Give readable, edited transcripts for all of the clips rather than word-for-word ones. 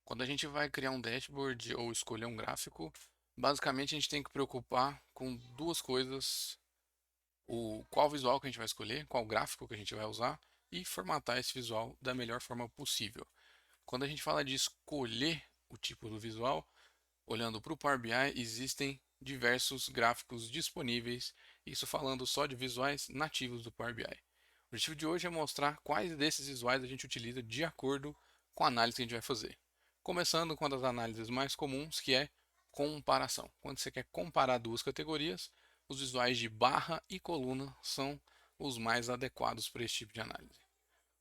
Quando a gente vai criar um dashboard ou escolher um gráfico, basicamente a gente tem que preocupar com duas coisas: o qual visual que a gente vai escolher, qual gráfico que a gente vai usar e formatar esse visual da melhor forma possível. Quando a gente fala de escolher o tipo do visual, olhando para o Power BI, existem diversos gráficos disponíveis, isso falando só de visuais nativos do Power BI. O objetivo de hoje é mostrar quais desses visuais a gente utiliza de acordo com a análise que a gente vai fazer. Começando com uma das análises mais comuns, que é comparação. Quando você quer comparar duas categorias, os visuais de barra e coluna são os mais adequados para esse tipo de análise.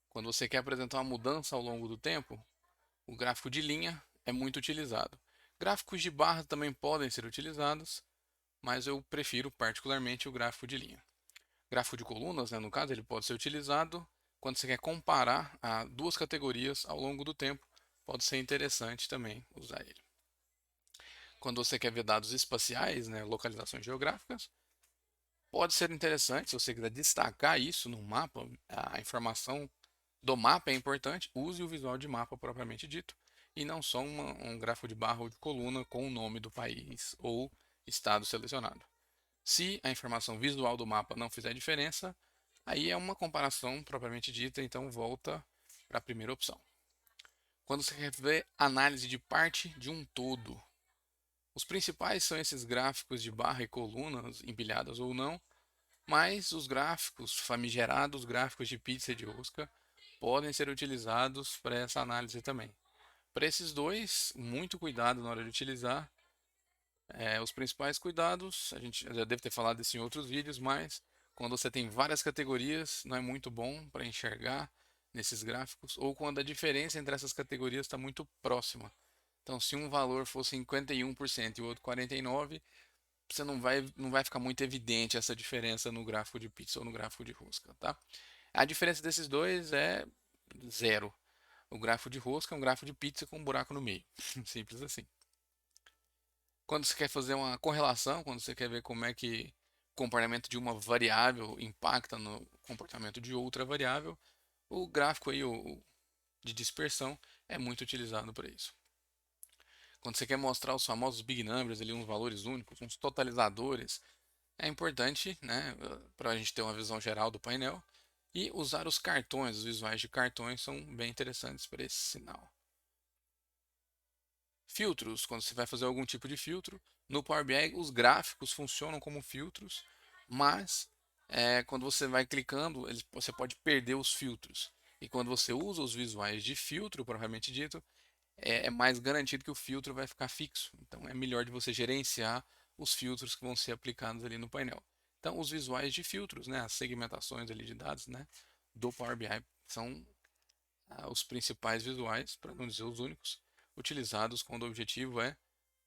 Quando você quer apresentar uma mudança ao longo do tempo, o gráfico de linha é muito utilizado. Gráficos de barra também podem ser utilizados, mas eu prefiro particularmente o gráfico de linha. Gráfico de colunas, né, no caso, ele pode ser utilizado quando você quer comparar duas categorias ao longo do tempo. Pode ser interessante também usar ele. Quando você quer ver dados espaciais, né, localizações geográficas, pode ser interessante se você quiser destacar isso no mapa. A informação do mapa é importante. Use o visual de mapa propriamente dito e não só um gráfico de barra ou de coluna com o nome do país ou estado selecionado. Se a informação visual do mapa não fizer diferença, aí é uma comparação propriamente dita, então volta para a primeira opção. Quando você quer ver análise de parte de um todo, os principais são esses gráficos de barra e colunas, empilhadas ou não, mas os gráficos famigerados, gráficos de pizza e de rosca, podem ser utilizados para essa análise também. Para esses dois, muito cuidado na hora de utilizar. Os principais cuidados, a gente já deve ter falado isso em outros vídeos, mas quando você tem várias categorias, não é muito bom para enxergar nesses gráficos, ou quando a diferença entre essas categorias está muito próxima. Então, se um valor for 51% e o outro 49%, você não vai ficar muito evidente essa diferença no gráfico de pizza ou no gráfico de rosca, tá? A diferença desses dois é zero. O gráfico de rosca é um gráfico de pizza com um buraco no meio. Simples assim. Quando você quer fazer uma correlação, quando você quer ver como é que o comportamento de uma variável impacta no comportamento de outra variável, o gráfico aí, de dispersão é muito utilizado para isso. Quando você quer mostrar os famosos big numbers, ali, uns valores únicos, uns totalizadores, é importante, né, para a gente ter uma visão geral do painel. E usar os cartões, os visuais de cartões são bem interessantes para esse sinal. Filtros, quando você vai fazer algum tipo de filtro, no Power BI os gráficos funcionam como filtros, mas quando você vai clicando, você pode perder os filtros. E quando você usa os visuais de filtro, propriamente dito, é mais garantido que o filtro vai ficar fixo. Então é melhor de você gerenciar os filtros que vão ser aplicados ali no painel. Então os visuais de filtros, né, as segmentações ali de dados, né, do Power BI são os principais visuais, para não dizer os únicos, utilizados quando o objetivo é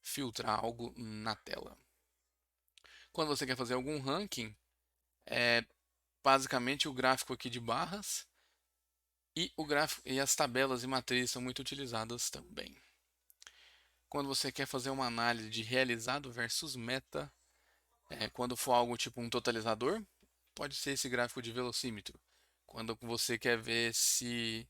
filtrar algo na tela. Quando você quer fazer algum ranking, é basicamente o gráfico aqui de barras e o gráfico e as tabelas e matrizes são muito utilizadas também. Quando você quer fazer uma análise de realizado versus meta, quando for algo tipo um totalizador, pode ser esse gráfico de velocímetro. Quando você quer ver se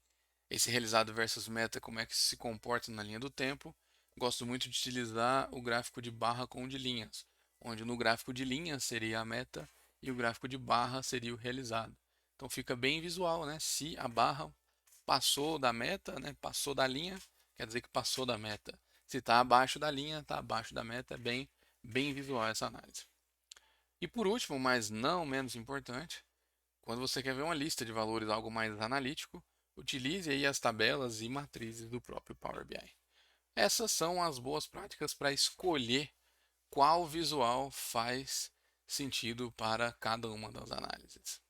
esse realizado versus meta, como é que se comporta na linha do tempo, gosto muito de utilizar o gráfico de barra com o de linhas, onde no gráfico de linhas seria a meta e o gráfico de barra seria o realizado. Então fica bem visual, né? Se a barra passou da meta, né? Passou da linha, quer dizer que passou da meta. Se está abaixo da linha, está abaixo da meta, é bem visual essa análise. E por último, mas não menos importante, quando você quer ver uma lista de valores, algo mais analítico, utilize aí as tabelas e matrizes do próprio Power BI. Essas são as boas práticas para escolher qual visual faz sentido para cada uma das análises.